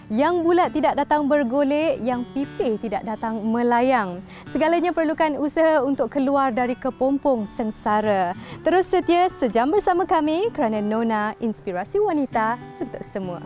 Yang bulat tidak datang bergolek, yang pipih tidak datang melayang. Segalanya perlukan usaha untuk keluar dari kepompong sengsara. Terus setia sejam bersama kami kerana Nona, inspirasi wanita untuk semua.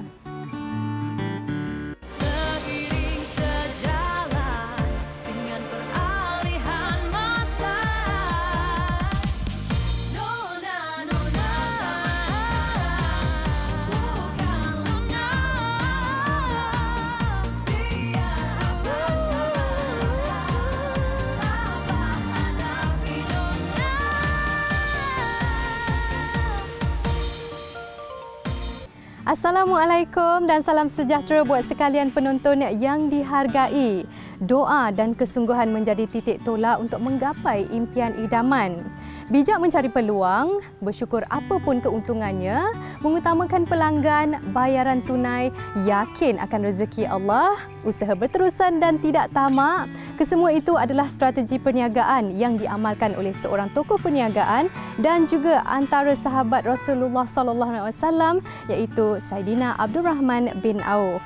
Assalamualaikum dan salam sejahtera buat sekalian penonton yang dihargai. Doa dan kesungguhan menjadi titik tolak untuk menggapai impian idaman. Bijak mencari peluang, bersyukur apapun keuntungannya, mengutamakan pelanggan, bayaran tunai, yakin akan rezeki Allah, usaha berterusan dan tidak tamak. Kesemua itu adalah strategi perniagaan yang diamalkan oleh seorang tokoh perniagaan dan juga antara sahabat Rasulullah SAW iaitu Saidina Abdul Rahman bin Auf.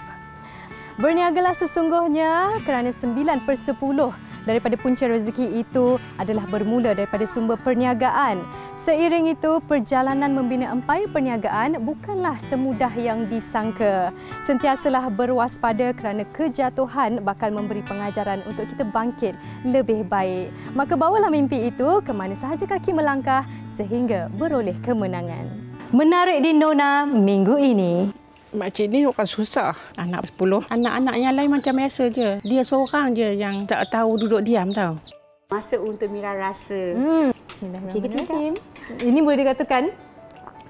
Berniagalah sesungguhnya kerana 9/10 daripada punca rezeki itu adalah bermula daripada sumber perniagaan. Seiring itu, perjalanan membina empayar perniagaan bukanlah semudah yang disangka. Sentiasalah berwaspada kerana kejatuhan bakal memberi pengajaran untuk kita bangkit lebih baik. Maka bawalah mimpi itu ke mana sahaja kaki melangkah sehingga beroleh kemenangan. Menarik di Nona minggu ini. Makcik ni bukan susah. Anak 10. Anak-anak yang lain macam biasa je. Dia seorang je yang tak tahu duduk diam tau. Masuk untuk Mira rasa. Bismillahirrahmanirrahim. Ini boleh dikatakan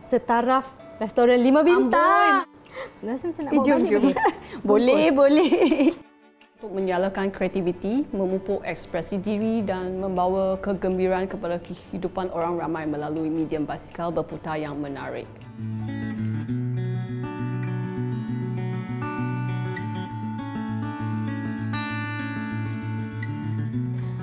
setaraf restoran 5 bintang. Rasa macam nak bawa balik boleh? Boleh. Untuk menyalakan kreativiti, memupuk ekspresi diri dan membawa kegembiraan kepada kehidupan orang ramai melalui medium basikal berputar yang menarik.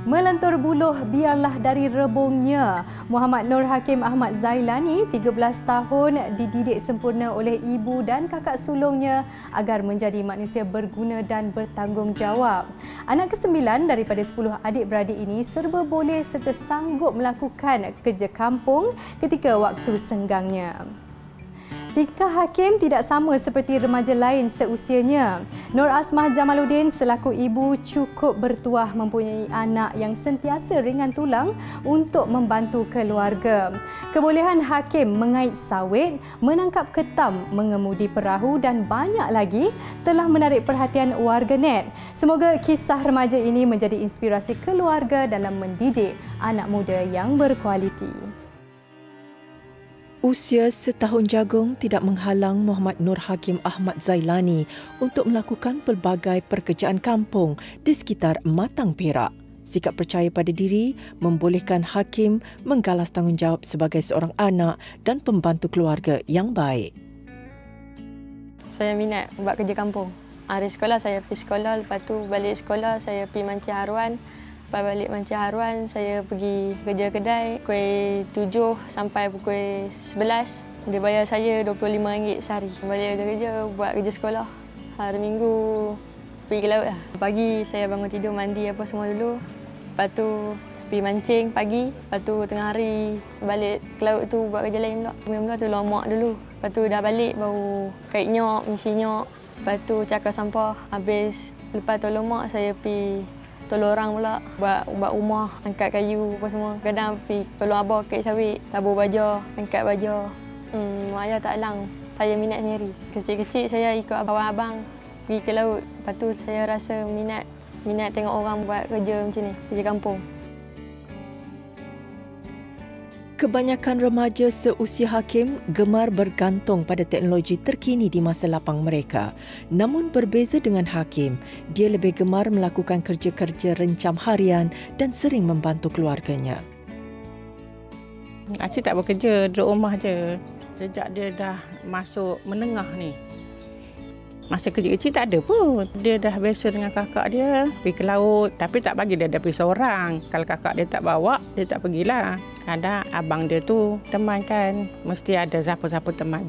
Melentur buluh biarlah dari rebungnya. Muhammad Nur Hakim Ahmad Zailani, 13 tahun, dididik sempurna oleh ibu dan kakak sulungnya agar menjadi manusia berguna dan bertanggungjawab. Anak ke-9 daripada 10 adik-beradik ini serba boleh serta sanggup melakukan kerja kampung ketika waktu senggangnya. Tingkah Hakim tidak sama seperti remaja lain seusianya. Nur Asmah Jamaluddin selaku ibu cukup bertuah mempunyai anak yang sentiasa ringan tulang untuk membantu keluarga. Kebolehan Hakim mengait sawit, menangkap ketam, mengemudi perahu dan banyak lagi telah menarik perhatian warganet. Semoga kisah remaja ini menjadi inspirasi keluarga dalam mendidik anak muda yang berkualiti. Usia setahun jagung tidak menghalang Muhammad Nur Hakim Ahmad Zailani untuk melakukan pelbagai pekerjaan kampung di sekitar Matang Perak. Sikap percaya pada diri membolehkan Hakim menggalas tanggungjawab sebagai seorang anak dan pembantu keluarga yang baik. Saya minat buat kerja kampung. Hari sekolah saya pergi sekolah, lepas tu balik sekolah saya pergi mancing haruan. Lepas balik mancing haruan, saya pergi kerja kedai pukul 7 sampai pukul 11. Dia bayar saya RM25 sehari. Balik kerja, buat kerja sekolah. Hari Minggu pergi ke laut lah. Pagi saya bangun tidur, mandi apa semua dulu. Lepas tu pergi mancing pagi. Lepas tu tengah hari balik ke laut tu buat kerja lain pula. Mula-mula tu lomak dulu. Lepas tu dah balik baru kait nyok, misi nyok. Lepas tu cakar sampah. Habis lepas tu lomak saya pergi tolong orang pula, buat rumah, angkat kayu apa semua. Kadang pergi tolong abah kait sawit, tabur baja, angkat baja. Mak ayah tak halang. Saya minat sendiri. Kecil-kecil saya ikut abang-abang pergi ke laut. Lepas tu saya rasa minat tengok orang buat kerja macam ni, kerja kampung. Kebanyakan remaja seusia Hakim gemar bergantung pada teknologi terkini di masa lapang mereka. Namun berbeza dengan Hakim, dia lebih gemar melakukan kerja-kerja rencam harian dan sering membantu keluarganya. Acik tak bekerja, duduk rumah je. Sejak dia dah masuk menengah ni. Masa kecil-kecil tak ada pun. Dia dah biasa dengan kakak dia pergi ke laut. Tapi tak bagi dia pergi seorang. Kalau kakak dia tak bawa, dia tak pergilah. Kadang abang dia tu teman kan. Mesti ada siapa-siapa teman.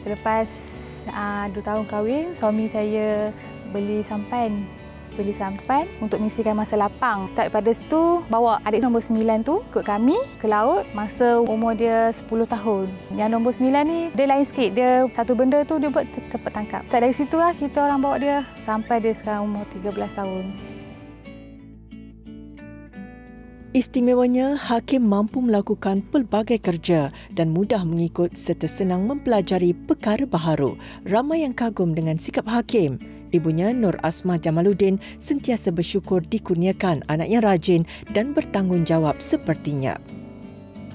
Selepas 2 tahun kahwin, suami saya beli sampan untuk mengisikan masa lapang. Start pada situ, bawa adik nombor 9 tu ikut kami ke laut masa umur dia 10 tahun. Yang nombor 9 ni, dia lain sikit. Dia satu benda tu dia buat cepat tangkap. Start dari situ lah kita orang bawa dia sampai dia sekarang umur 13 tahun. Istimewanya, Hakim mampu melakukan pelbagai kerja dan mudah mengikut serta senang mempelajari perkara baharu. Ramai yang kagum dengan sikap Hakim. Ibunya, Nur Asmah Jamaluddin, sentiasa bersyukur dikurniakan anak yang rajin dan bertanggungjawab sepertinya.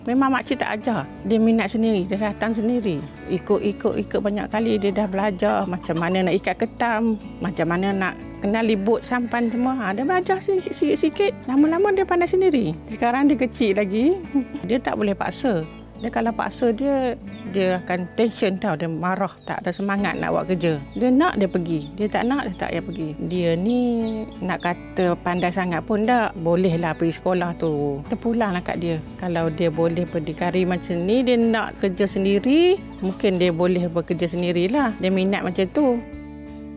Memang makcik tak ajar. Dia minat sendiri, dia datang sendiri. Ikut banyak kali dia dah belajar macam mana nak ikat ketam, macam mana nak kenali bot sampan semua. Dia belajar sikit-sikit. Lama-lama dia pandai sendiri. Sekarang dia kecil lagi, dia tak boleh paksa. Dia kalau paksa dia akan tension tau, dia marah, tak ada semangat nak buat kerja. Dia nak dia pergi, dia tak nak dia tak payah pergi. Dia ni nak kata pandai sangat pun tak, bolehlah pergi sekolah tu. Terpulanglah kat dia. Kalau dia boleh berdikari macam ni, dia nak kerja sendiri, mungkin dia boleh bekerja sendirilah. Dia minat macam tu.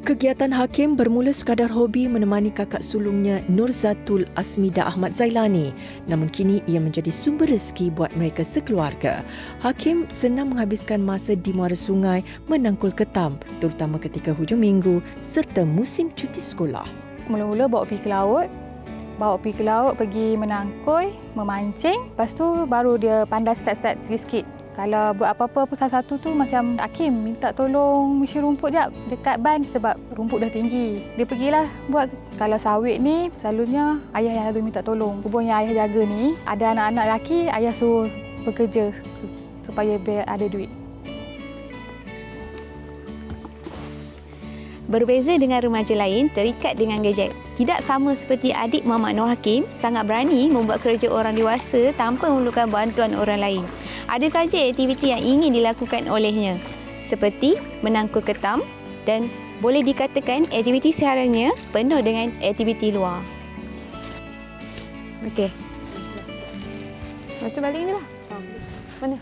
Kegiatan Hakim bermula sekadar hobi menemani kakak sulungnya Nurzatul Asmida Ahmad Zailani. Namun kini ia menjadi sumber rezeki buat mereka sekeluarga. Hakim senang menghabiskan masa di muara sungai menangkul ketam, terutama ketika hujung minggu serta musim cuti sekolah. Mula-mula bawa pergi ke laut, pergi menangkul, memancing. Lepas tu baru dia pandai start sikit-sikit. Kalau buat apa-apa pun salah satu tu macam Hakim minta tolong misi rumput jap dekat ban sebab rumput dah tinggi. Dia pergilah buat. Kalau sawit ni selalunya ayah yang selalu minta tolong. Kebun yang ayah jaga ni ada anak-anak lelaki, ayah suruh bekerja supaya biar ada duit. Berbeza dengan remaja lain terikat dengan gadget. Tidak sama seperti adik Muhammad Nur Hakim, sangat berani membuat kerja orang dewasa tanpa memerlukan bantuan orang lain. Ada saja aktiviti yang ingin dilakukan olehnya, seperti menangkul ketam dan boleh dikatakan aktiviti sehariannya penuh dengan aktiviti luar. Okey. Lepas tu balik ni lah. Mana?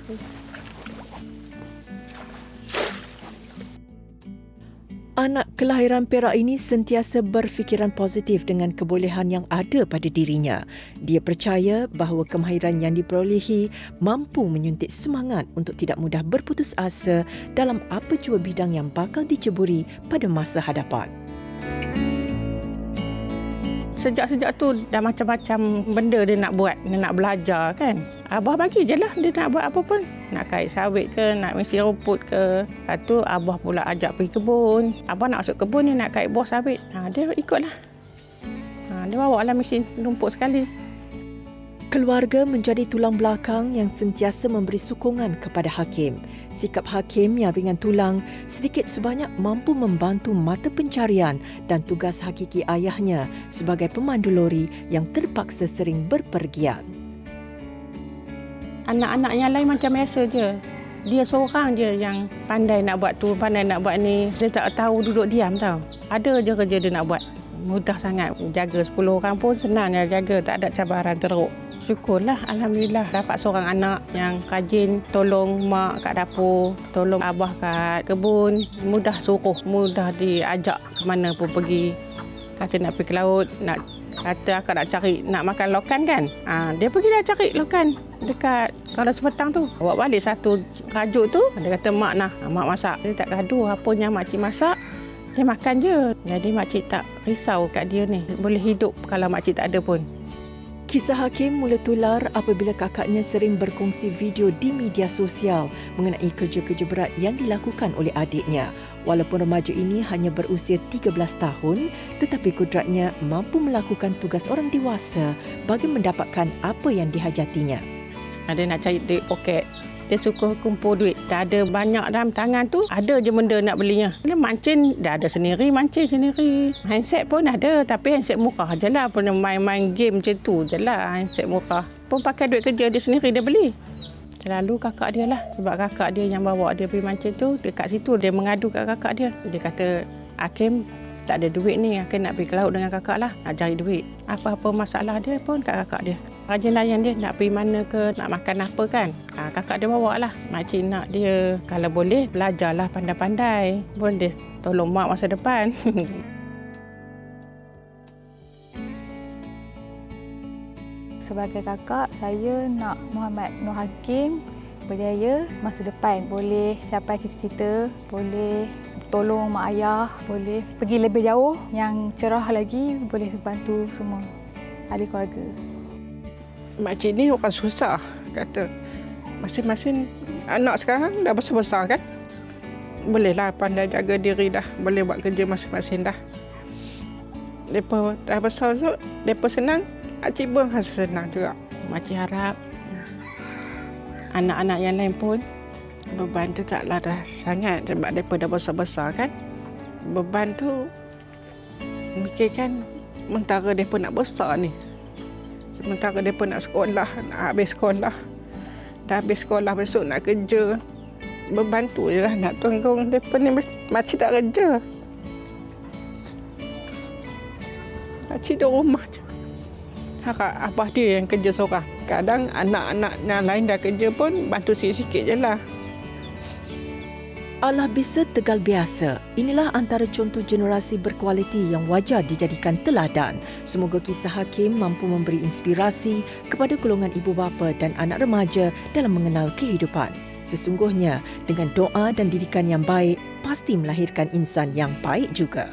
Anak kelahiran Perak ini sentiasa berfikiran positif dengan kebolehan yang ada pada dirinya. Dia percaya bahawa kemahiran yang diperolehi mampu menyuntik semangat untuk tidak mudah berputus asa dalam apa jua bidang yang bakal diceburi pada masa hadapan. Sejak tu dah macam-macam benda dia nak buat, dia nak belajar kan. Abah bagi je lah dia nak buat apa pun. Nak kait sawit ke, nak misi rumput ke. Lepas tu Abah pula ajak pergi kebun. Abah nak masuk kebun, dia nak kait buah sawit. Dia ikutlah. Dia bawa lah mesin rumput sekali. Keluarga menjadi tulang belakang yang sentiasa memberi sokongan kepada Hakim. Sikap Hakim yang ringan tulang sedikit sebanyak mampu membantu mata pencarian dan tugas hakiki ayahnya sebagai pemandu lori yang terpaksa sering berpergian. Anak-anak yang lain macam biasa je. Dia seorang je yang pandai nak buat tu, pandai nak buat ni. Dia tak tahu duduk diam tau. Ada je kerja dia nak buat. Mudah sangat. Jaga 10 orang pun senang je jaga. Tak ada cabaran teruk. Syukurlah, Alhamdulillah dapat seorang anak yang rajin tolong mak kat dapur, tolong abah kat kebun. Mudah suruh, mudah diajak ke mana pun pergi. Kata nak pergi ke laut, kata akak nak cari, nak makan lokan kan. Dia pergi dah cari lokan dekat kalau sepetang tu. Bawa balik satu rajuk tu, dia kata mak nah, mak masak. Dia tak gaduh apa yang makcik masak, dia makan je. Jadi makcik tak risau kat dia ni, boleh hidup kalau makcik tak ada pun. Kisah Hakim mula tular apabila kakaknya sering berkongsi video di media sosial mengenai kerja-kerja berat yang dilakukan oleh adiknya. Walaupun remaja ini hanya berusia 13 tahun, tetapi kudratnya mampu melakukan tugas orang dewasa bagi mendapatkan apa yang dihajatinya. Dia nak cari duit poket. Dia suka kumpul duit. Tak ada banyak dalam tangan tu, ada je benda nak belinya. Dia mancing, dah ada sendiri, mancing sendiri. Handset pun ada, tapi handset murah je lah. Pernah main-main game macam tu je lah, handset murah. Pun pakai duit kerja dia sendiri, dia beli. Selalu kakak dia lah. Sebab kakak dia yang bawa dia pergi mancing tu, dekat situ dia mengadu kat kakak dia. Dia kata, Hakim tak ada duit ni, Hakim nak pergi ke laut dengan kakak lah. Nak cari duit. Apa-apa masalah dia pun kat kakak dia. Rajin layan dia nak pergi mana ke, nak makan apa kan. Kakak dia bawa lah. Makcik nak dia kalau boleh belajarlah pandai-pandai. Boleh tolong mak masa depan. Sebagai kakak, saya nak Muhammad Nur Hakim berjaya masa depan. Boleh capai cita-cita, boleh tolong mak ayah, boleh pergi lebih jauh yang cerah lagi, boleh bantu semua ahli keluarga. Makcik ni orang susah, kata. Masing-masing anak sekarang dah besar-besar kan. Bolehlah pandai jaga diri dah, boleh buat kerja masing-masing dah. Mereka dah besar tu, mereka senang. Makcik pun rasa senang juga. Makcik harap anak-anak yang lain pun beban tu taklah dah sangat sebab mereka dah besar-besar kan. Beban tu fikirkan sementara mereka nak besar ni. Sementara mereka nak sekolah, nak habis sekolah. Dah habis sekolah besok nak kerja. Beban tu je lah nak tanggung mereka ni makcik tak kerja. Makcik duduk rumah je. Harap abah dia yang kerja seorang. Kadang anak-anak yang lain dah kerja pun bantu sikit-sikit je lah. Allah bisa tegal biasa. Inilah antara contoh generasi berkualiti yang wajar dijadikan teladan. Semoga kisah Hakim mampu memberi inspirasi kepada golongan ibu bapa dan anak remaja dalam mengenal kehidupan. Sesungguhnya, dengan doa dan didikan yang baik, pasti melahirkan insan yang baik juga.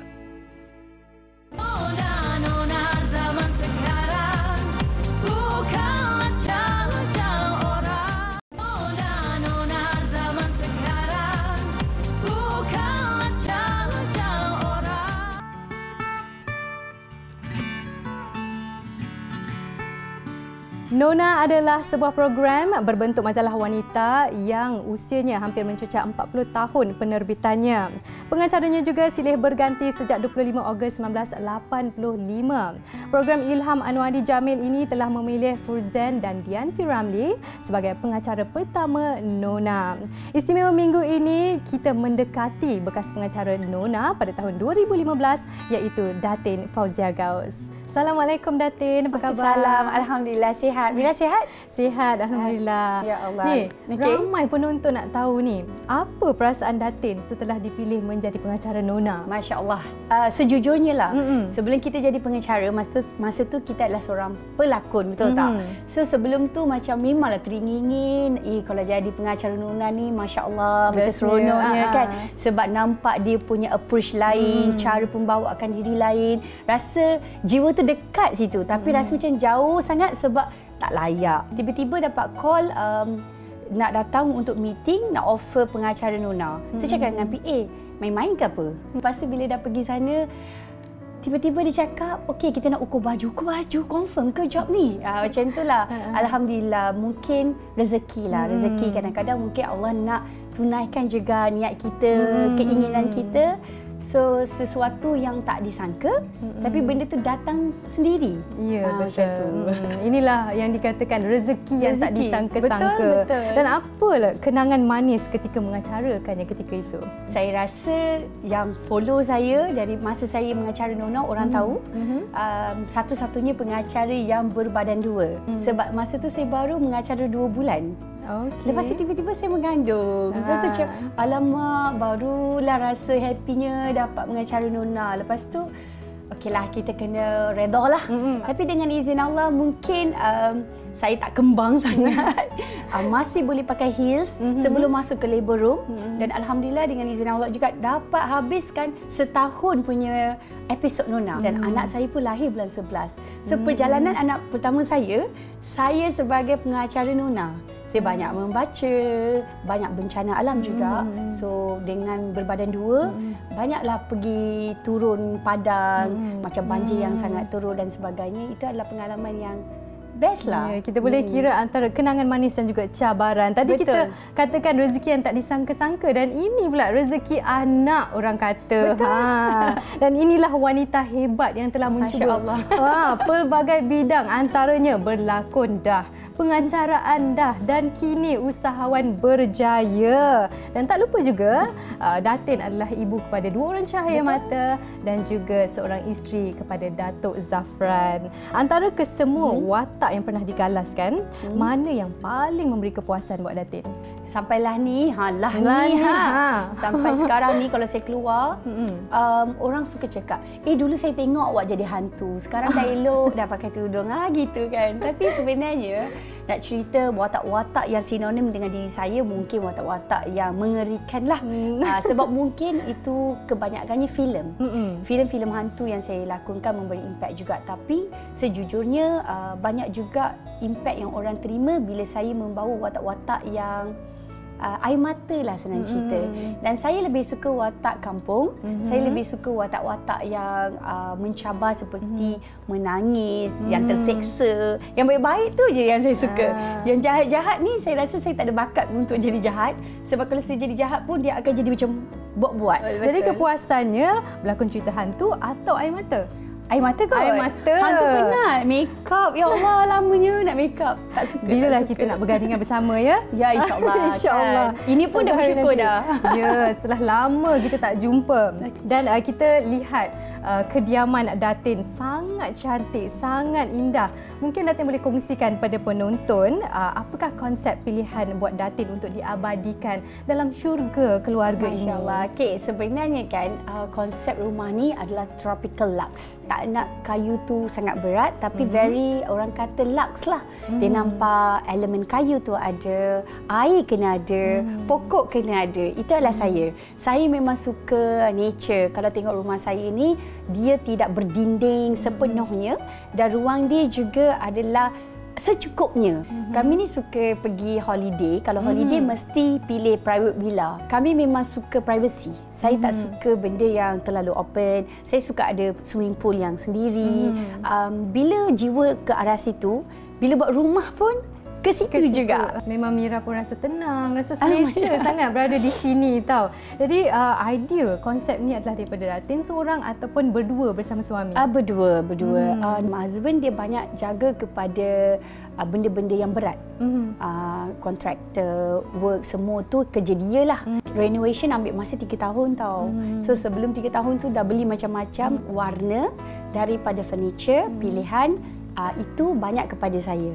Nona adalah sebuah program berbentuk majalah wanita yang usianya hampir mencecah 40 tahun penerbitannya. Pengacaranya juga silih berganti sejak 25 Ogos 1985. Program Ilham Anwadi Jamil ini telah memilih Furzan dan Dianti Ramli sebagai pengacara pertama Nona. Istimewa minggu ini, kita mendekati bekas pengacara Nona pada tahun 2015 iaitu Datin Fauzia Gaus. Assalamualaikum Datin, apa khabar? Salam, alhamdulillah sihat. Mira sihat? Sihat, alhamdulillah. Ya Allah. Ni, okay. Ramai penonton nak tahu ni, apa perasaan Datin setelah dipilih menjadi pengacara Nona? Masya-Allah. Sejujurnya lah, sebelum kita jadi pengacara, masa tu kita adalah seorang pelakon, betul tak? So sebelum tu macam memanglah teringin, kalau jadi pengacara Nona ni masya-Allah macam seronoknya kan. Sebab nampak dia punya approach lain, cara pembawaan diri lain, rasa jiwa tu dekat situ, tapi rasa macam jauh sangat sebab tak layak. Tiba-tiba dapat call nak datang untuk meeting, nak offer pengacara Nona. Saya cakap dengan PA, main-main ke apa? Lepas tu bila dah pergi sana, tiba-tiba dia cakap, okey kita nak ukur baju. Ukur baju, confirm ke job ni? Macam itulah. Alhamdulillah, mungkin rezeki lah. Rezeki kadang-kadang mungkin Allah nak tunaikan juga niat kita, keinginan kita. So sesuatu yang tak disangka, tapi benda tu datang sendiri. Ya, betul. Inilah yang dikatakan rezeki yang tak disangka-sangka. Betul. Dan apalah kenangan manis ketika mengacarakannya ketika itu? Saya rasa yang follow saya dari masa saya mengacara Nona, orang tahu satu-satunya pengacara yang berbadan dua. Sebab masa tu saya baru mengacara 2 bulan. Okay. Lepas tu tiba-tiba saya mengandung. Lepas tu macam, alamak, barulah rasa happynya dapat mengacara Nona. Lepas tu, okeylah kita kena redha lah. Tapi dengan izin Allah, mungkin saya tak kembang sangat. Masih boleh pakai heels sebelum masuk ke labor room. Dan Alhamdulillah dengan izin Allah juga dapat habiskan setahun punya episod Nona. Dan anak saya pun lahir bulan 11. So perjalanan anak pertama saya sebagai pengacara Nona. Saya banyak membaca, banyak bencana alam juga. So dengan berbadan dua, banyaklah pergi turun padang, macam banjir yang sangat turun dan sebagainya. Itu adalah pengalaman yang best lah. Ya, kita boleh kira antara kenangan manis dan juga cabaran. Tadi kita katakan rezeki yang tak disangka-sangka, dan ini pula rezeki anak, orang kata. Dan inilah wanita hebat yang telah mencuba pelbagai bidang, antaranya berlakon dah, pengacaraan dah dan kini usahawan berjaya. Dan tak lupa juga Datin adalah ibu kepada 2 orang cahaya mata dan juga seorang isteri kepada Datuk Zafran. Antara kesemua watak yang pernah digalaskan, mana yang paling memberi kepuasan buat Datin? Sampailah ni, sampai sekarang ni kalau saya keluar, orang suka cakap, dulu saya tengok awak jadi hantu, sekarang dah elok, dah pakai tudung, gitu kan. Tapi sebenarnya nak cerita watak-watak yang sinonim dengan diri saya, mungkin watak-watak yang mengerikan lah. Sebab mungkin itu kebanyakannya filem. Filem-filem hantu yang saya lakonkan memberi impak juga. Tapi sejujurnya banyak juga impak yang orang terima bila saya membawa watak-watak yang air mata lah, senang cerita. Dan saya lebih suka watak kampung. Saya lebih suka watak-watak yang mencabar seperti menangis, yang terseksa. Yang baik-baik tu je yang saya suka. Yang jahat-jahat ni saya rasa saya tak ada bakat untuk jadi jahat. Sebab kalau saya jadi jahat pun dia akan jadi macam buat-buat. Jadi kepuasannya berlakon cerita hantu atau air mata? Air mata kot. Air mata. Hantu penat. Make up. Ya Allah, lamanya nak make up. Tak suka. Bilalah kita nak bergandingan bersama ya? Ya, insyaAllah. InsyaAllah. Kan? Ini pun dah bersyukur dah. Ya, setelah lama kita tak jumpa. Dan kita lihat kediaman Datin sangat cantik, sangat indah. Mungkin Datin boleh kongsikan pada penonton apakah konsep pilihan buat Datin untuk diabadikan dalam syurga keluarga ini. InsyaAllah. Okey, sebenarnya kan konsep rumah ni adalah tropical luxe. Tak nak kayu tu sangat berat tapi very orang kata luxe lah. Dia nampak elemen kayu tu ada, air kena ada, pokok kena ada. Itu adalah saya. Saya memang suka nature. Kalau tengok rumah saya ni, dia tidak berdinding sepenuhnya dan ruang dia juga adalah secukupnya. Kami ni suka pergi holiday. Kalau holiday mesti pilih private villa. Kami memang suka privacy. Saya tak suka benda yang terlalu open. Saya suka ada swimming pool yang sendiri. Bila jiwa ke arah situ, bila buat rumah pun ke situ juga. Memang Mira pun rasa tenang, rasa selesa sangat berada di sini tau. Jadi idea konsep ni adalah daripada Datin seorang ataupun berdua bersama suami? Berdua. Husband dia banyak jaga kepada benda-benda yang berat. Kontraktor, work, semua tu kerja dia lah. Renovation ambil masa 3 tahun tau. So sebelum 3 tahun tu dah beli macam-macam warna daripada furniture, pilihan itu banyak kepada saya.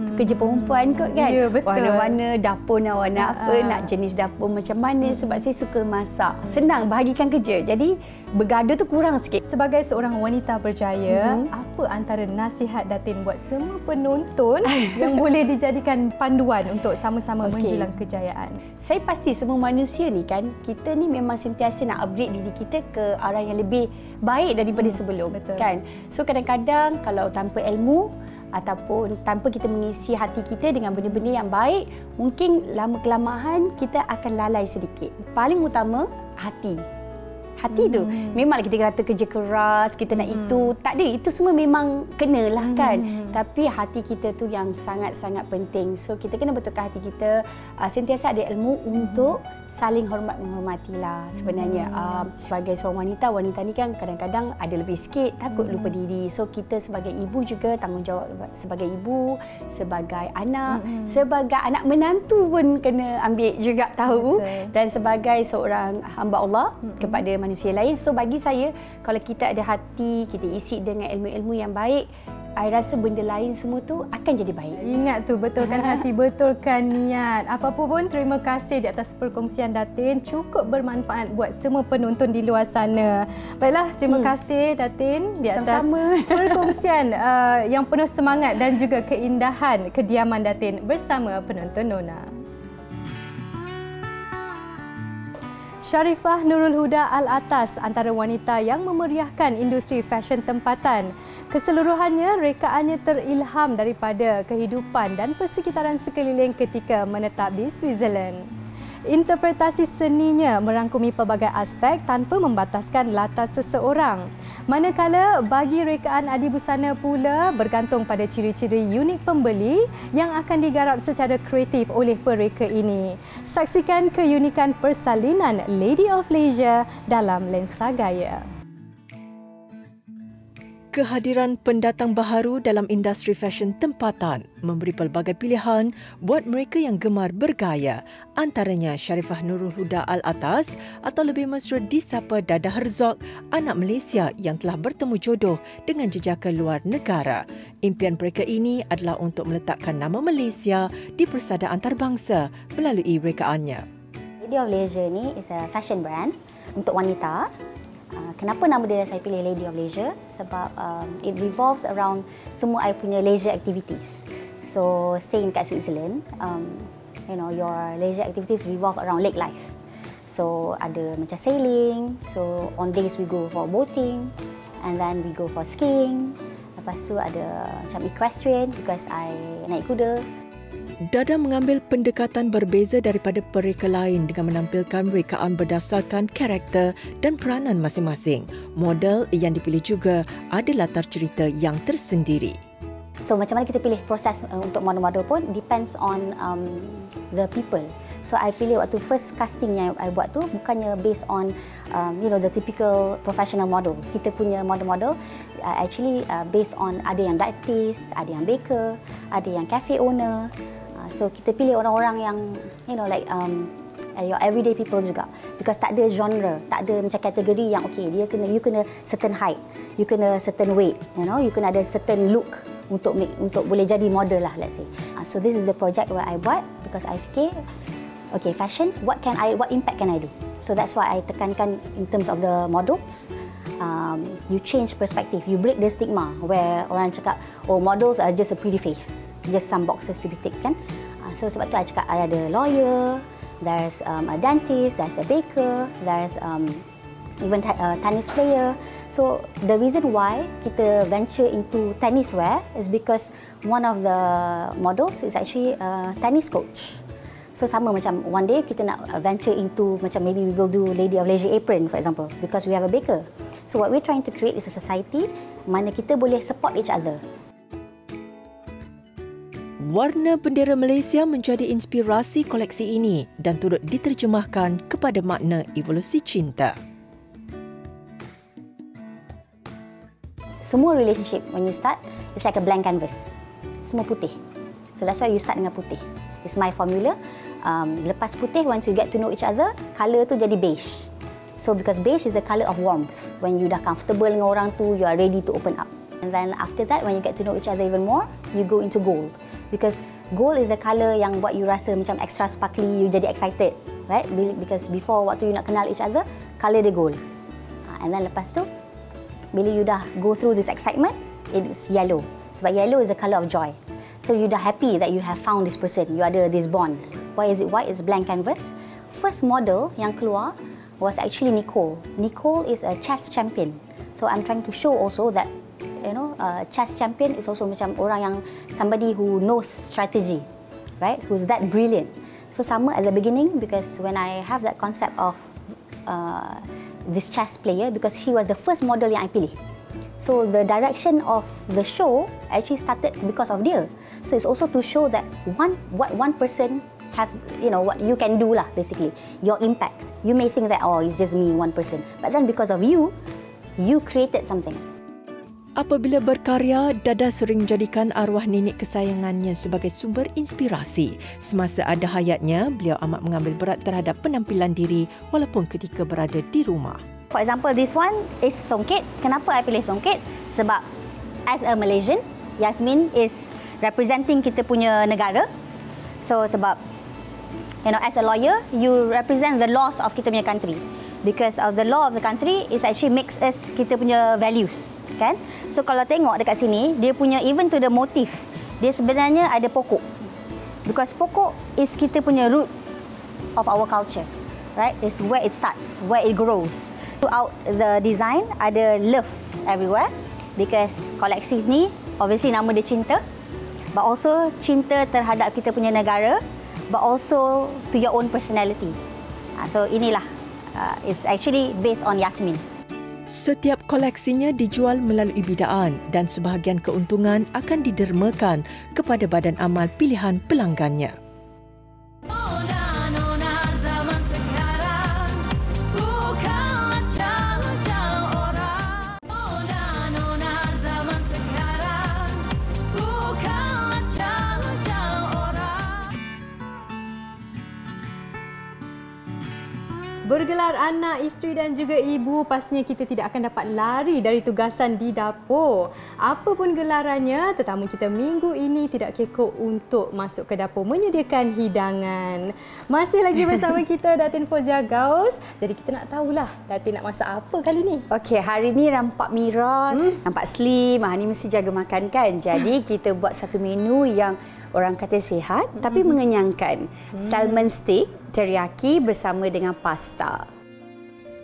Itu kerja perempuan kot kan. Ya, betul. Warna-warna dapur nak warna apa, nak jenis dapur macam mana. Sebab saya suka masak. Senang bahagikan kerja. Jadi bergaduh tu kurang sikit. Sebagai seorang wanita berjaya, apa antara nasihat Datin buat semua penonton yang boleh dijadikan panduan untuk sama-sama menjulang kejayaan? Saya pasti semua manusia ni kan, kita ni memang sentiasa nak upgrade diri kita ke arah yang lebih baik daripada sebelum. Betul. Kan? So kadang-kadang kalau tanpa ilmu ataupun tanpa kita mengisi hati kita dengan benda-benda yang baik, mungkin lama-kelamaan kita akan lalai sedikit. Paling utama, hati. Hati tu. Memanglah kita kata kerja keras, kita nak itu. Tak ada. Itu semua memang kenalah kan. Tapi hati kita tu yang sangat-sangat penting. So kita kena betulkan hati kita. Sentiasa ada ilmu untuk saling hormat-menghormatilah sebenarnya. Sebagai seorang wanita, wanita ni kan kadang-kadang ada lebih sikit, takut lupa diri. So kita sebagai ibu juga tanggungjawab sebagai ibu, sebagai anak, sebagai anak menantu pun kena ambil juga tahu. Dan sebagai seorang hamba Allah kepada manusia lain. So bagi saya, kalau kita ada hati, kita isi dengan ilmu-ilmu yang baik, saya rasa benda lain semua tu akan jadi baik. Ingat tu, betulkan hati, betulkan niat. Apa-apa pun, terima kasih di atas perkongsian Datin. Cukup bermanfaat buat semua penonton di luar sana. Baiklah, terima kasih Datin di atas perkongsian yang penuh semangat dan juga keindahan kediaman Datin bersama penonton Nona. Sharifah Nurul Huda Al-Atas antara wanita yang memeriahkan industri fashion tempatan. Keseluruhannya, rekaannya terilham daripada kehidupan dan persekitaran sekeliling ketika menetap di Switzerland. Interpretasi seninya merangkumi pelbagai aspek tanpa membataskan latar seseorang. Manakala bagi rekaan adibusana pula bergantung pada ciri-ciri unik pembeli yang akan digarap secara kreatif oleh pereka ini. Saksikan keunikan persalinan Lady of Leisure dalam Lensa Gaya. Kehadiran pendatang baharu dalam industri fashion tempatan memberi pelbagai pilihan buat mereka yang gemar bergaya, antaranya Sharifah Nurul Huda Al-Atas atau lebih mesra disapa Dada Herzog, anak Malaysia yang telah bertemu jodoh dengan jejaka luar negara. Impian mereka ini adalah untuk meletakkan nama Malaysia di persada antarabangsa melalui rekaannya. Lady of Leisure ni is a fashion brand untuk wanita. Kenapa nama dia saya pilih Lady of Leisure? Sebab it revolves around semua I punya leisure activities. So staying kat Switzerland, your leisure activities revolve around lake life. So ada macam sailing, so on days we go for boating, and then we go for skiing. Lepas tu ada macam equestrian because I naik kuda. Dada mengambil pendekatan berbeza daripada pereka lain dengan menampilkan rekaan berdasarkan karakter dan peranan masing-masing. Model yang dipilih juga ada latar cerita yang tersendiri. So macam mana kita pilih proses untuk model-model pun depends on the people. So I pilih waktu first casting yang I buat tu bukannya based on the typical professional models. Kita punya model-model actually based on ada yang dietist, ada yang baker, ada yang cafe owner. So kita pilih orang-orang yang your everyday people juga, because tak ada genre, tak ada macam kategori yang you kena certain height, you kena certain weight, you kena ada certain look untuk boleh jadi model lah, let's say. So this is the project where I buat because I fikir fashion, what impact can I do? So that's why I tekankan in terms of the models. You change perspective, you break the stigma where orang cakap, models are just a pretty face, just some boxes to be ticked, kan? So sebab tu I cakap I ada lawyer, there's a dentist, there's a baker, there's even a tennis player. So the reason why kita venture into tennis wear is because one of the models is actually a tennis coach. So sama macam one day kita nak venture into macam maybe we will do Lady of Leisure apron for example because we have a baker. So what we're trying to create is a society mana kita boleh support each other. Warna bendera Malaysia menjadi inspirasi koleksi ini dan turut diterjemahkan kepada makna evolusi cinta. Semua relationship when you start, it's like a blank canvas. Semua putih. So that's why you start dengan putih. It's my formula. Lepas putih, once you get to know each other, colour tu jadi beige. So because beige is the colour of warmth. When you dah comfortable dengan orang tu, you are ready to open up. And then after that, when you get to know each other even more, you go into gold. Because gold is a colour yang buat you rasa macam extra sparkly, you jadi excited, right? Because before waktu you nak kenal each other, colour dia gold. And then lepas tu, bila you dah go through this excitement, it is yellow. Sebab yellow is a colour of joy. So you dah happy that you have found this person, you ada this bond. Why is it white? It's blank canvas. First model yang keluar was actually Nicole. Nicole is a chess champion. So I'm trying to show also that chess champion is also macam orang yang somebody who knows strategy, right? Who's that brilliant. So sama at the beginning because when I have that concept of this chess player because he was the first model yang I pilih. So the direction of the show actually started because of dia. So it's also to show that what one person have, what you can do lah basically, your impact. You may think that it's just me, one person, but then because of you created something. Apabila berkarya, Dada sering menjadikan arwah nenek kesayangannya sebagai sumber inspirasi. Semasa ada hayatnya, beliau amat mengambil berat terhadap penampilan diri walaupun ketika berada di rumah. For example, this one is songket. Kenapa I pilih songket? Sebab as a Malaysian, Yasmin is representing kita punya negara. So sebab, as a lawyer, you represent the laws of kita punya country. Because of the law of the country, it actually makes us kita punya values, kan? So kalau tengok dekat sini, dia punya even to the motif, dia sebenarnya ada pokok. Because pokok is kita punya root of our culture, right? It's where it starts, where it grows. Throughout the design, ada love everywhere. Because koleksi ni, obviously nama dia cinta. But also cinta terhadap kita punya negara. But also to your own personality. So inilah, it's actually based on Yasmin. Setiap koleksinya dijual melalui bidaan dan sebahagian keuntungan akan didermakan kepada badan amal pilihan pelanggannya. Bergelar anak, isteri dan juga ibu, pastinya kita tidak akan dapat lari dari tugasan di dapur. Apa pun gelarannya, tetamu kita minggu ini tidak kekok untuk masuk ke dapur menyediakan hidangan. Masih lagi bersama kita Datin Fozia Gaus. Jadi kita nak tahulah Datin nak masak apa kali ni? Okey, hari ni nampak Mira, nampak slim. Hari ni mesti jaga makan kan. Jadi kita buat satu menu yang orang kata sihat tapi mengenyangkan. Salmon steak teriyaki bersama dengan pasta.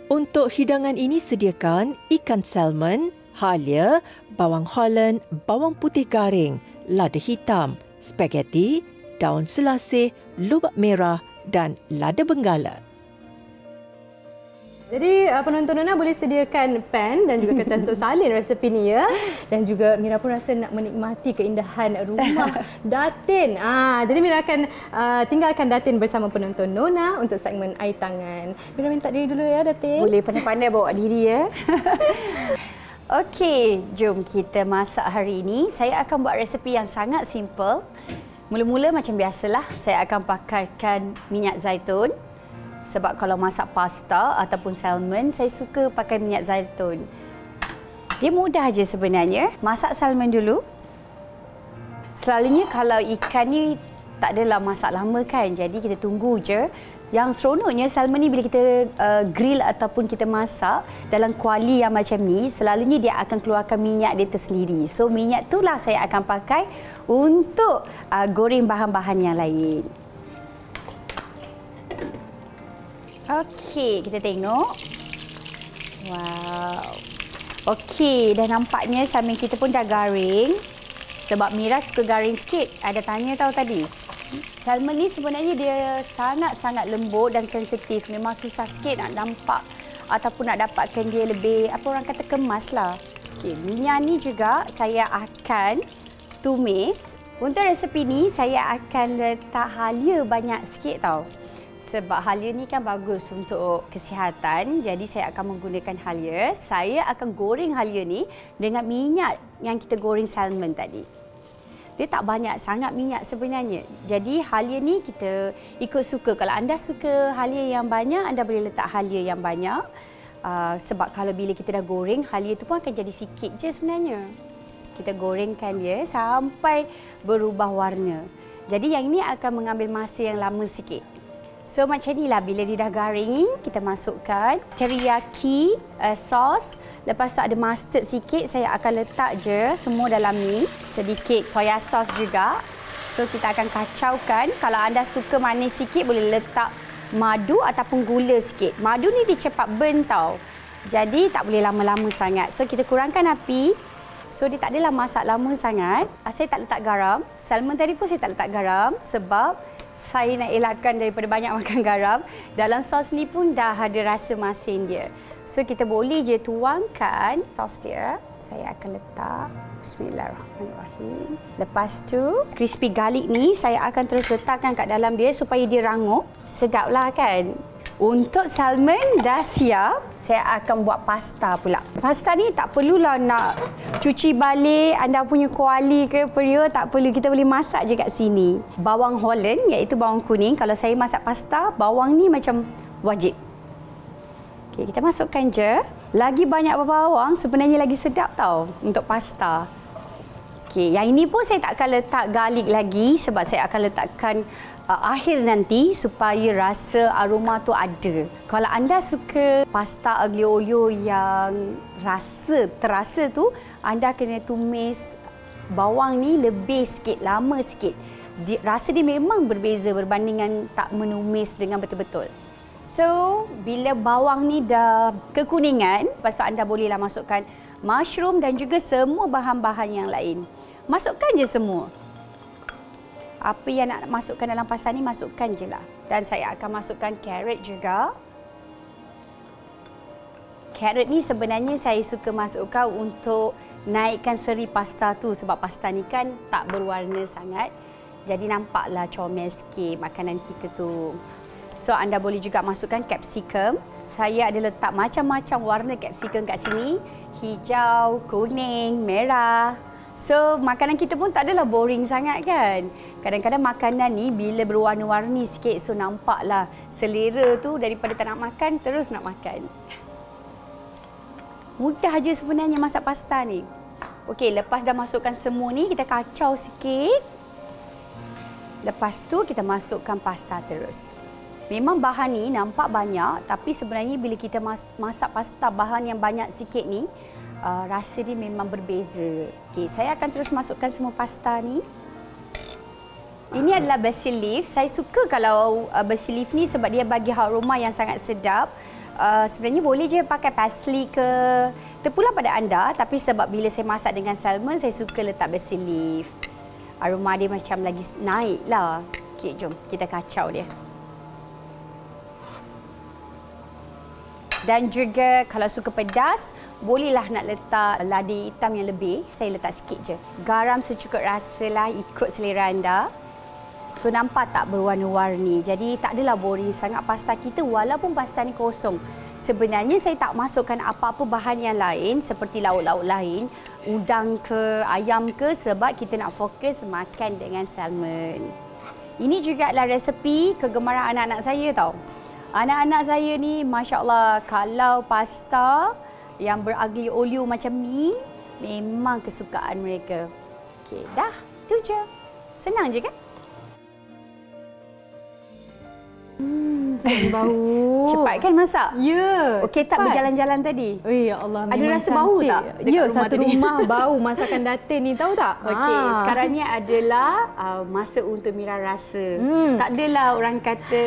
Untuk hidangan ini sediakan ikan salmon, halia, bawang Holland, bawang putih garing, lada hitam, spaghetti, daun selasih, lobak merah dan lada benggala. Jadi penonton Nona boleh sediakan pan dan juga kertas untuk salin resepi ni ya. Dan juga Mira pun rasa nak menikmati keindahan rumah Datin. Jadi Mira akan tinggalkan Datin bersama penonton Nona untuk segmen air tangan. Mira minta diri dulu ya Datin. Boleh pandai-pandai bawa diri ya. Okey, jom kita masak hari ini. Saya akan buat resepi yang sangat simple. Mula-mula macam biasalah, saya akan pakaikan minyak zaitun. Sebab kalau masak pasta ataupun salmon, saya suka pakai minyak zaitun. Dia mudah je sebenarnya. Masak salmon dulu. Selalunya kalau ikan ni tak adalah masak lama kan. Jadi kita tunggu je. Yang seronoknya salmon ni bila kita grill ataupun kita masak dalam kuali yang macam ni, selalunya dia akan keluarkan minyak dia tersendiri. So minyak itulah saya akan pakai untuk goreng bahan-bahan yang lain. Okey, kita tengok. Wow. Okey, dah nampaknya salmon kita pun dah garing. Sebab Mira suka garing sikit. Ada tanya tahu tadi. Salmon ni sebenarnya dia sangat-sangat lembut dan sensitif. Memang susah sikit nak nampak ataupun nak dapatkan dia lebih, apa orang kata, kemas lah. Okey, minyak ni juga saya akan tumis. Untuk resepi ni saya akan letak halia banyak sikit tau. Sebab halia ni kan bagus untuk kesihatan. Jadi saya akan menggunakan halia. Saya akan goreng halia ni dengan minyak yang kita goreng salmon tadi. Dia tak banyak sangat minyak sebenarnya. Jadi halia ni kita ikut suka. Kalau anda suka halia yang banyak, anda boleh letak halia yang banyak. Sebab kalau bila kita dah goreng, halia tu pun akan jadi sikit je sebenarnya. Kita gorengkan dia sampai berubah warna. Jadi yang ini akan mengambil masa yang lama sikit. So macam inilah bila dia dah garing, kita masukkan teriyaki sos. Lepas tu ada mustard sikit, saya akan letak je semua dalam ni. Sedikit soya sos juga. So kita akan kacaukan. Kalau anda suka manis sikit, boleh letak madu ataupun gula sikit. Madu ni dia cepat burn tau. Jadi tak boleh lama-lama sangat. So kita kurangkan api. So dia tak adalah masak lama sangat. Saya tak letak garam. Salmon tadi pun saya tak letak garam sebab saya nak elakkan daripada banyak makan garam. Dalam sos ni pun dah ada rasa masin dia. So kita boleh je tuangkan sos dia. Saya akan letak. Bismillahirrahmanirrahim. Lepas tu crispy garlic ni saya akan terus letakkan kat dalam dia supaya dia rangup. Sedaplah kan. Untuk salmon dah siap, saya akan buat pasta pula. Pasta ni tak perlulah nak cuci balik anda punya kuali ke periuk, tak perlu. Kita boleh masak je kat sini. Bawang Holland iaitu bawang kuning. Kalau saya masak pasta, bawang ni macam wajib. Okey, kita masukkan je. Lagi banyak bawang sebenarnya lagi sedap tau untuk pasta. Okey, yang ini pun saya tak akan letak garlic lagi sebab saya akan letakkan akhir nanti supaya rasa aroma tu ada. Kalau anda suka pasta aglio olio yang terasa tu, anda kena tumis bawang ni lebih sikit, lama sikit. Rasa dia memang berbeza berbandingan tak menumis dengan betul-betul. So, bila bawang ni dah kekuningan, lepas tu anda bolehlah masukkan mushroom dan juga semua bahan-bahan yang lain. Masukkan je semua. Apa yang nak masukkan dalam pasta ni, masukkan je lah. Dan saya akan masukkan carrot juga. Carrot ni sebenarnya saya suka masukkan untuk naikkan seri pasta tu. Sebab pasta ni kan tak berwarna sangat. Jadi nampaklah comel sikit makanan kita tu. So anda boleh juga masukkan capsicum. Saya ada letak macam-macam warna capsicum kat sini. Hijau, kuning, merah. So, makanan kita pun tak adalah boring sangat kan. Kadang-kadang makanan ni bila berwarna-warni sikit, so nampaklah selera tu daripada tak nak makan, terus nak makan. Mudah aja sebenarnya masak pasta ni. Okey, lepas dah masukkan semua ni, kita kacau sikit. Lepas tu kita masukkan pasta terus. Memang bahan ni nampak banyak, tapi sebenarnya bila kita masak pasta bahan yang banyak sikit ni, rasa dia memang berbeza. Okey, saya akan terus masukkan semua pasta ni. Ini adalah basil leaf. Saya suka kalau basil leaf ni sebab dia bagi aroma yang sangat sedap. Sebenarnya boleh je pakai parsley ke, terpulang pada anda. Tapi sebab bila saya masak dengan salmon, saya suka letak basil leaf. Aroma dia macam lagi naik lah. Okey, jom kita kacau dia. Dan juga kalau suka pedas, bolehlah nak letak lada hitam yang lebih. Saya letak sikit je. Garam secukup rasa lah, ikut selera anda. So nampak tak berwarna-warni. Jadi tak adalah boring sangat pasta kita walaupun pasta ni kosong. Sebenarnya saya tak masukkan apa-apa bahan yang lain seperti lauk-lauk lain, udang ke, ayam ke, sebab kita nak fokus makan dengan salmon. Ini juga adalah resepi kegemaran anak-anak saya tau. Anak-anak saya ni, Masya Allah, kalau pasta yang beraglio olio macam ni, memang kesukaan mereka. Okey, dah. Itu je. Senang je kan? Bau. Cepat kan masak? Ya. Okey, tak berjalan-jalan tadi? Oh ya Allah. Ada rasa bau tak? Ya, satu rumah bau masakan datin ni, tahu tak? Okey, sekarang ni adalah masa untuk Mira rasa. Tak adalah orang kata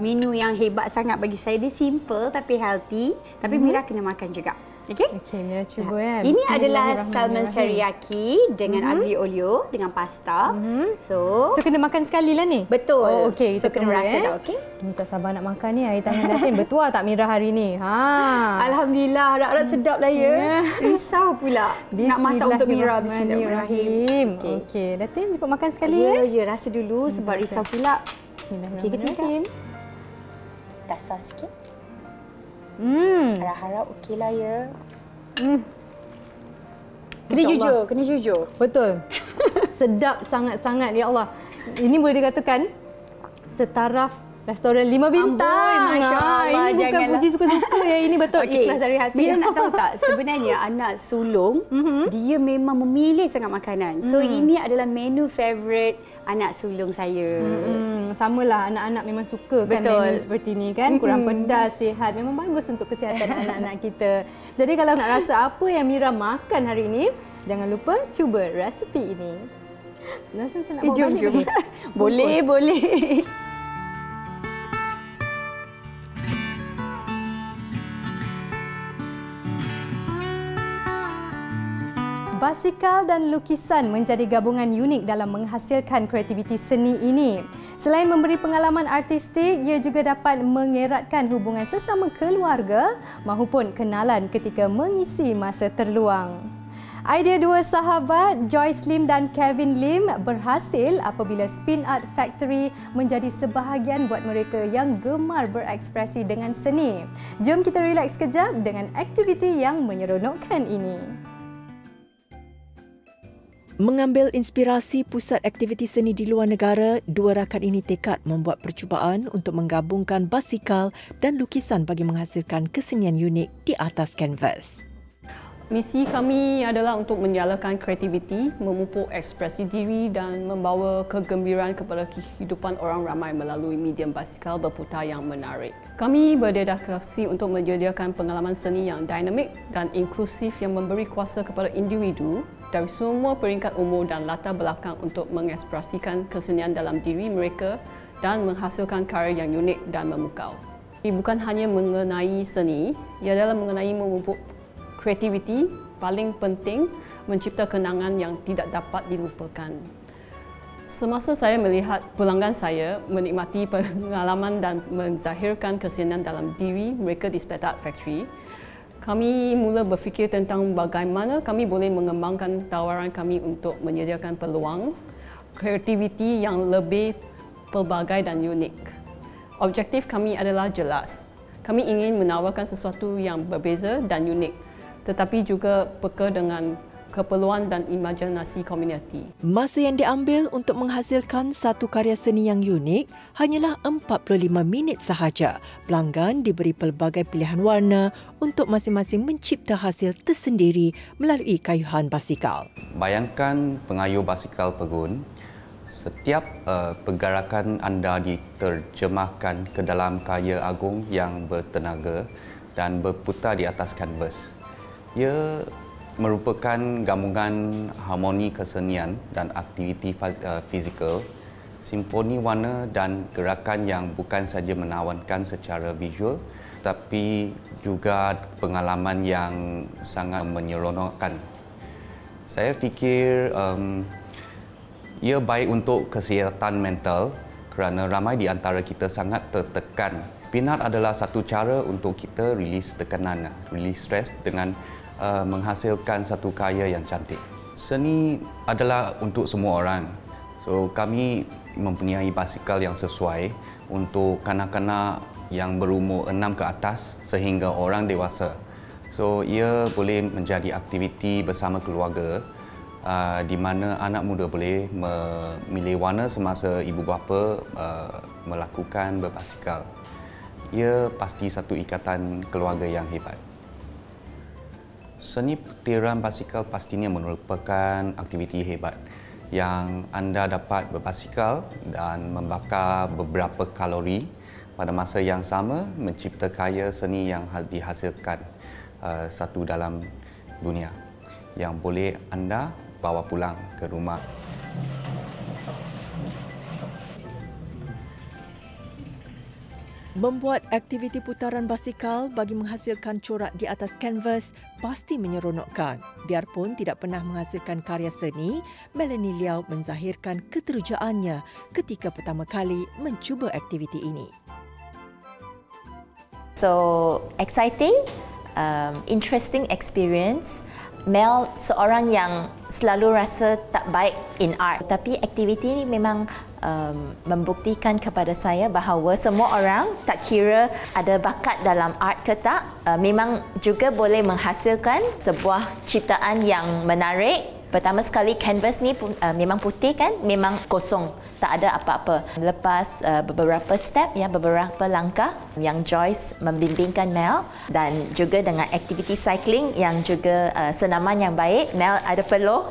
menu yang hebat sangat bagi saya. Dia simple tapi healthy. Tapi Mira kena makan juga. Okey? Okey, Mira cuba ya. Ini adalah salmon teriyaki dengan aglio olio dengan pasta. So kena makan sekali lah ni? Betul. Oh, okey. So kena rasa tak, okey? Kita tak sabar nak makan ni. Air tangan datin. Bertuah tak Mira hari ni? Alhamdulillah, harap-harap sedap lah ya. Risau pula nak masak untuk Mira. Bismillahirrahmanirrahim. Okey, datin cepat makan sekali ya. Ya, rasa dulu sebab risau pula. Okey, kita dah sos sikit. Harap-harap okeylah ya. Kena jujur, kena jujur. Betul. Sedap sangat-sangat, ya Allah. Ini boleh dikatakan setaraf restoran 5 bintang. Masya Allah, ini bukan puji suka-suka ya. Ini betul ikhlas dari hati. Mira nak tahu tak, sebenarnya anak sulung, dia memang memilih sangat makanan. So ini adalah menu favourite anak sulung saya. Samalah, anak-anak memang suka kan menu seperti ni kan. Kurang pedas, sihat. Memang bagus untuk kesihatan anak-anak kita. Jadi kalau nak rasa apa yang Mira makan hari ini, jangan lupa cuba resepi ini. Rasa macam nak bawa balik lagi. Boleh, boleh. Basikal dan lukisan menjadi gabungan unik dalam menghasilkan kreativiti seni ini. Selain memberi pengalaman artistik, ia juga dapat mengeratkan hubungan sesama keluarga mahupun kenalan ketika mengisi masa terluang. Idea dua sahabat, Joyce Lim dan Kevin Lim, berhasil apabila Spin Art Factory menjadi sebahagian buat mereka yang gemar berekspresi dengan seni. Jom kita relax sekejap dengan aktiviti yang menyeronokkan ini. Mengambil inspirasi pusat aktiviti seni di luar negara, dua rakan ini tekad membuat percubaan untuk menggabungkan basikal dan lukisan bagi menghasilkan kesenian unik di atas kanvas. Misi kami adalah untuk menyalakan kreativiti, memupuk ekspresi diri dan membawa kegembiraan kepada kehidupan orang ramai melalui medium basikal berputar yang menarik. Kami berdedikasi untuk menyediakan pengalaman seni yang dinamik dan inklusif yang memberi kuasa kepada individu dari semua peringkat umur dan latar belakang untuk mengekspresikan kesenian dalam diri mereka dan menghasilkan karya yang unik dan memukau. Ini bukan hanya mengenai seni, ia adalah mengenai memupuk kreativiti, paling penting mencipta kenangan yang tidak dapat dilupakan. Semasa saya melihat pelanggan saya menikmati pengalaman dan menzahirkan kesenian dalam diri mereka di Spin Art Factory, kami mula berfikir tentang bagaimana kami boleh mengembangkan tawaran kami untuk menyediakan peluang kreativiti yang lebih pelbagai dan unik. Objektif kami adalah jelas. Kami ingin menawarkan sesuatu yang berbeza dan unik, tetapi juga peka dengan keperluan dan imajinasi komuniti. Masa yang diambil untuk menghasilkan satu karya seni yang unik hanyalah 45 minit sahaja. Pelanggan diberi pelbagai pilihan warna untuk masing-masing mencipta hasil tersendiri melalui kayuhan basikal. Bayangkan pengayuh basikal pegun. Setiap pergerakan anda diterjemahkan ke dalam karya agung yang bertenaga dan berputar di atas kanvas. Ia merupakan gabungan harmoni kesenian dan aktiviti fizikal, simfoni warna dan gerakan yang bukan sahaja menawankan secara visual tapi juga pengalaman yang sangat menyeronokkan. Saya fikir ia baik untuk kesihatan mental kerana ramai di antara kita sangat tertekan. Pinat adalah satu cara untuk kita rilis tekanan, rilis stres dengan menghasilkan satu karya yang cantik. Seni adalah untuk semua orang. So kami mempunyai basikal yang sesuai untuk kanak-kanak yang berumur 6 ke atas sehingga orang dewasa. So ia boleh menjadi aktiviti bersama keluarga di mana anak muda boleh memilih warna semasa ibu bapa melakukan berbasikal. Ia pasti satu ikatan keluarga yang hebat. Seni petiran basikal pastinya merupakan aktiviti hebat yang anda dapat berbasikal dan membakar beberapa kalori pada masa yang sama mencipta karya seni yang dihasilkan satu dalam dunia yang boleh anda bawa pulang ke rumah. Membuat aktiviti putaran basikal bagi menghasilkan corak di atas kanvas pasti menyeronokkan. Biarpun tidak pernah menghasilkan karya seni, Melanie Liao menzahirkan keterujaannya ketika pertama kali mencuba aktiviti ini. So, exciting, interesting experience. Mel seorang yang selalu rasa tak baik in art. Tapi aktiviti ini memang membuktikan kepada saya bahawa semua orang, tak kira ada bakat dalam art ke tak, memang juga boleh menghasilkan sebuah ciptaan yang menarik. Pertama sekali, canvas ni memang putih kan, memang kosong, tak ada apa-apa. Lepas beberapa step, beberapa langkah yang Joyce membimbingkan Mel dan juga dengan aktiviti cycling yang juga senaman yang baik. Mel ada peluh,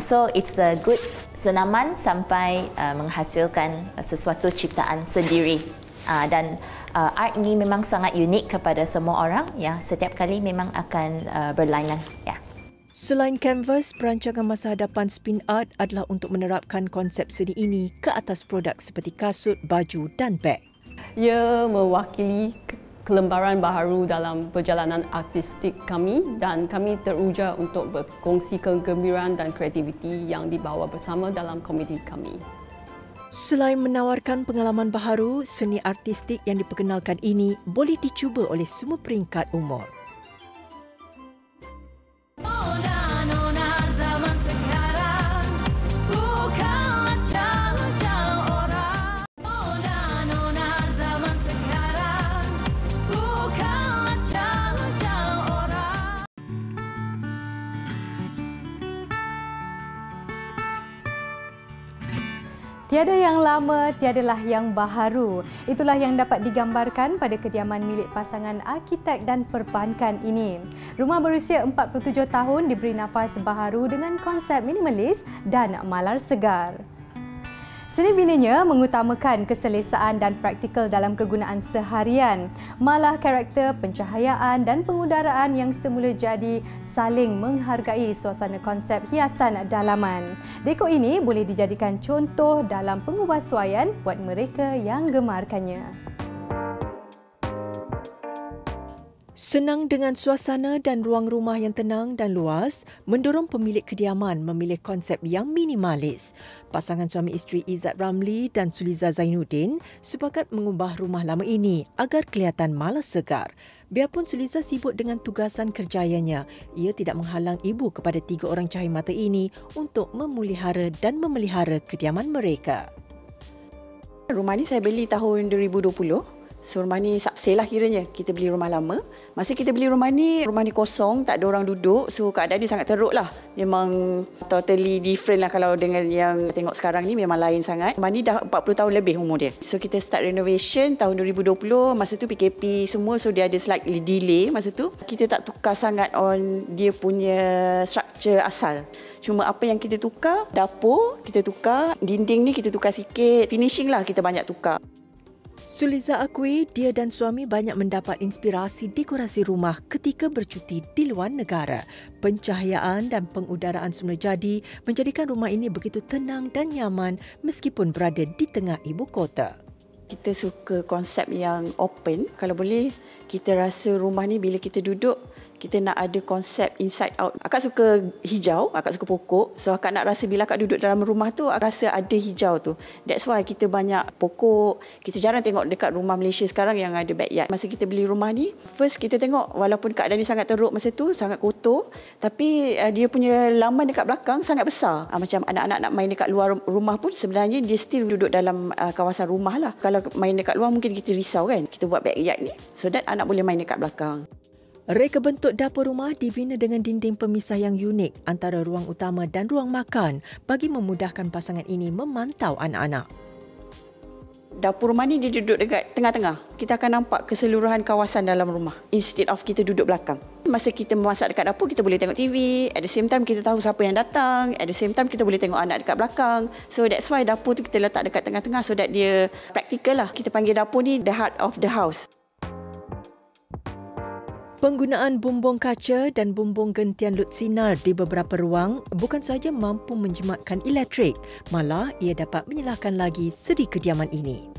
so it's a good senaman sampai menghasilkan sesuatu ciptaan sendiri. Dan art ini memang sangat unik kepada semua orang. Setiap kali memang akan berlainan. Selain kanvas, perancangan masa hadapan Spin Art adalah untuk menerapkan konsep seni ini ke atas produk seperti kasut, baju dan beg. Ia mewakili kelembaran baharu dalam perjalanan artistik kami dan kami teruja untuk berkongsi kegembiraan dan kreativiti yang dibawa bersama dalam komuniti kami. Selain menawarkan pengalaman baharu, seni artistik yang diperkenalkan ini boleh dicuba oleh semua peringkat umur. Tiada yang lama, tiadalah yang baharu. Itulah yang dapat digambarkan pada kediaman milik pasangan arkitek dan perbankan ini. Rumah berusia 47 tahun diberi nafas baharu dengan konsep minimalis dan malar segar. Seni bininya mengutamakan keselesaan dan praktikal dalam kegunaan seharian. Malah karakter, pencahayaan dan pengudaraan yang semula jadi saling menghargai suasana konsep hiasan dalaman. Dekor ini boleh dijadikan contoh dalam pengubahsuaian buat mereka yang gemarkannya. Senang dengan suasana dan ruang rumah yang tenang dan luas mendorong pemilik kediaman memilih konsep yang minimalis. Pasangan suami isteri Izzat Ramli dan Suliza Zainuddin sepakat mengubah rumah lama ini agar kelihatan malas segar. Biarpun Suliza sibuk dengan tugasan kerjayanya, ia tidak menghalang ibu kepada 3 orang cahaya mata ini untuk memelihara dan memelihara kediaman mereka. Rumah ni saya beli tahun 2020. So rumah ni subsale lah kiranya. Kita beli rumah lama. Masa kita beli rumah ni kosong, tak ada orang duduk. So keadaan dia sangat teruk lah. Memang totally different lah kalau dengan yang tengok sekarang ni, memang lain sangat. Rumah ni dah 40 tahun lebih umur dia. So kita start renovation tahun 2020. Masa tu PKP semua, so dia ada slightly delay masa tu. Kita tak tukar sangat on dia punya structure asal. Cuma apa yang kita tukar, dapur kita tukar, dinding ni kita tukar sikit, finishing lah kita banyak tukar. Suliza akui dia dan suami banyak mendapat inspirasi dekorasi rumah ketika bercuti di luar negara. Pencahayaan dan pengudaraan semula jadi menjadikan rumah ini begitu tenang dan nyaman meskipun berada di tengah ibu kota. Kita suka konsep yang open. Kalau boleh, kita rasa rumah ni bila kita duduk, kita nak ada konsep inside out. Akak suka hijau, akak suka pokok. So akak nak rasa bila akak duduk dalam rumah tu, akak rasa ada hijau tu. That's why kita banyak pokok. Kita jarang tengok dekat rumah Malaysia sekarang yang ada backyard. Masa kita beli rumah ni, first kita tengok walaupun keadaan ni sangat teruk masa tu, sangat kotor, tapi dia punya laman dekat belakang sangat besar. Macam anak-anak nak main dekat luar rumah pun sebenarnya dia still duduk dalam kawasan rumah lah. Kalau main dekat luar mungkin kita risau kan. Kita buat backyard ni so that anak boleh main dekat belakang. Reka bentuk dapur rumah dibina dengan dinding pemisah yang unik antara ruang utama dan ruang makan bagi memudahkan pasangan ini memantau anak-anak. Dapur rumah ni dia duduk dekat tengah-tengah. Kita akan nampak keseluruhan kawasan dalam rumah instead of kita duduk belakang. Masa kita memasak dekat dapur, kita boleh tengok TV. At the same time, kita tahu siapa yang datang. At the same time, kita boleh tengok anak dekat belakang. So that's why dapur tu kita letak dekat tengah-tengah so that dia praktikal lah. Kita panggil dapur ni the heart of the house. Penggunaan bumbung kaca dan bumbung gentian lut sinar di beberapa ruang bukan sahaja mampu menjimatkan elektrik, malah ia dapat menyelahkan lagi seri kediaman ini.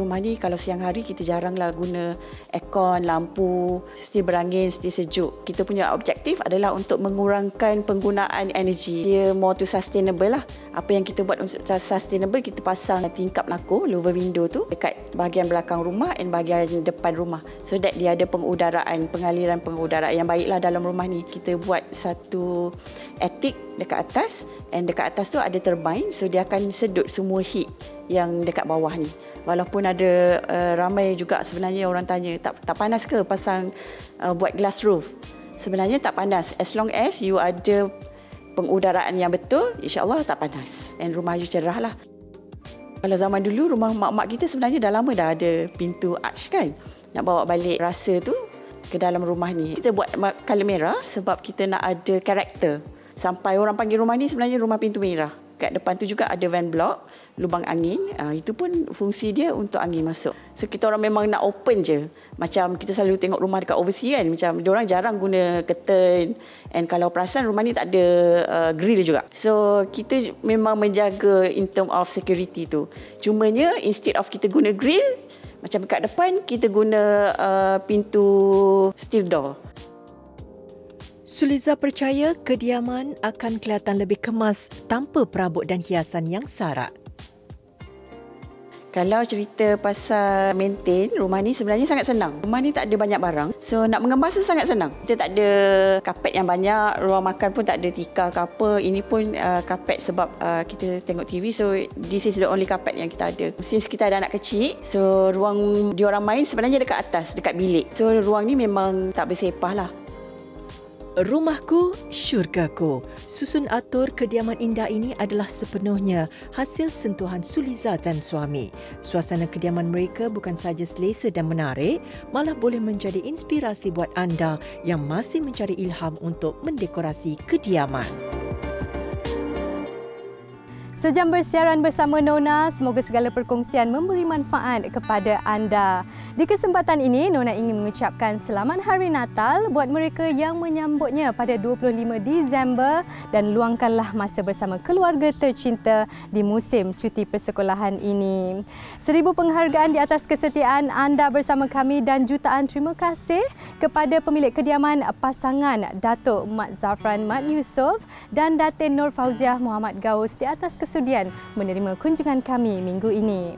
Rumah ni kalau siang hari kita jaranglah guna aircon, lampu, still berangin, still sejuk. Kita punya objektif adalah untuk mengurangkan penggunaan energi. Dia more to sustainable lah. Apa yang kita buat untuk sustainable, kita pasang tingkap nako, louver window tu dekat bahagian belakang rumah dan bahagian depan rumah. So that dia ada pengudaraan, pengaliran pengudaraan yang baiklah dalam rumah ni. Kita buat satu attic dekat atas dan dekat atas tu ada turbine, so dia akan sedut semua heat yang dekat bawah ni. Walaupun ada ramai juga sebenarnya orang tanya, tak panas ke pasang buat glass roof? Sebenarnya tak panas. As long as you ada pengudaraan yang betul, insya-Allah tak panas. Dan rumah you cerah lah. Kalau zaman dulu rumah mak-mak kita sebenarnya dah lama dah ada pintu arch kan. Nak bawa balik rasa tu ke dalam rumah ni. Kita buat colour merah sebab kita nak ada karakter. Sampai orang panggil rumah ni sebenarnya rumah pintu merah. Kat depan tu juga ada van block, lubang angin. Itu pun fungsi dia untuk angin masuk. So kita orang memang nak open je. Macam kita selalu tengok rumah dekat overseas kan. Macam diorang jarang guna curtain. And kalau perasan rumah ni tak ada grill juga. So kita memang menjaga in term of security tu. Cumanya instead of kita guna grill, macam kat depan kita guna pintu steel door. Suliza percaya kediaman akan kelihatan lebih kemas tanpa perabot dan hiasan yang syarat. Kalau cerita pasal maintain rumah ni sebenarnya sangat senang. Rumah ni tak ada banyak barang. So nak mengemas tu sangat senang. Kita tak ada kapet yang banyak, ruang makan pun tak ada tikar ke apa. Ini pun kapet sebab kita tengok TV. So this is the only kapet yang kita ada. Since kita ada anak kecil, so ruang diorang main sebenarnya dekat atas, dekat bilik. So ruang ni memang tak bersepah lah. Rumahku, syurgaku. Susun atur kediaman indah ini adalah sepenuhnya hasil sentuhan Suliza dan suami. Suasana kediaman mereka bukan sahaja selesa dan menarik, malah boleh menjadi inspirasi buat anda yang masih mencari ilham untuk mendekorasi kediaman. Sejam bersiaran bersama Nona, semoga segala perkongsian memberi manfaat kepada anda. Di kesempatan ini, Nona ingin mengucapkan Selamat Hari Natal buat mereka yang menyambutnya pada 25 Disember dan luangkanlah masa bersama keluarga tercinta di musim cuti persekolahan ini. 1000 penghargaan di atas kesetiaan anda bersama kami dan jutaan terima kasih kepada pemilik kediaman pasangan Datuk Mat Zafran Mat Yusof dan Datin Nur Fauziah Muhammad Gaus di atas kesudian menerima kunjungan kami minggu ini.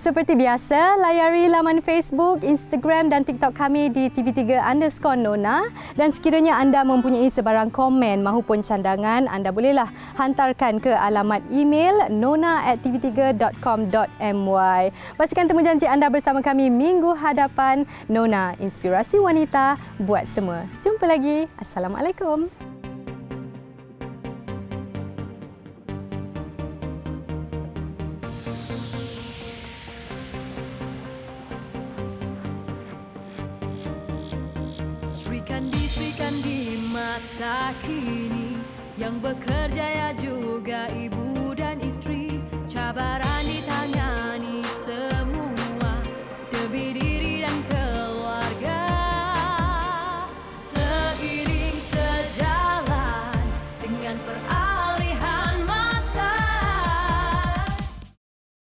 Seperti biasa, layari laman Facebook, Instagram dan TikTok kami di TV3_Nona. Dan sekiranya anda mempunyai sebarang komen mahupun candangan, anda bolehlah hantarkan ke alamat email nona@tv3.com.my. Pastikan temu janji anda bersama kami minggu hadapan. Nona, inspirasi wanita buat semua. Jumpa lagi. Assalamualaikum. Sri Kandi masa kini yang bekerja ya juga ibu.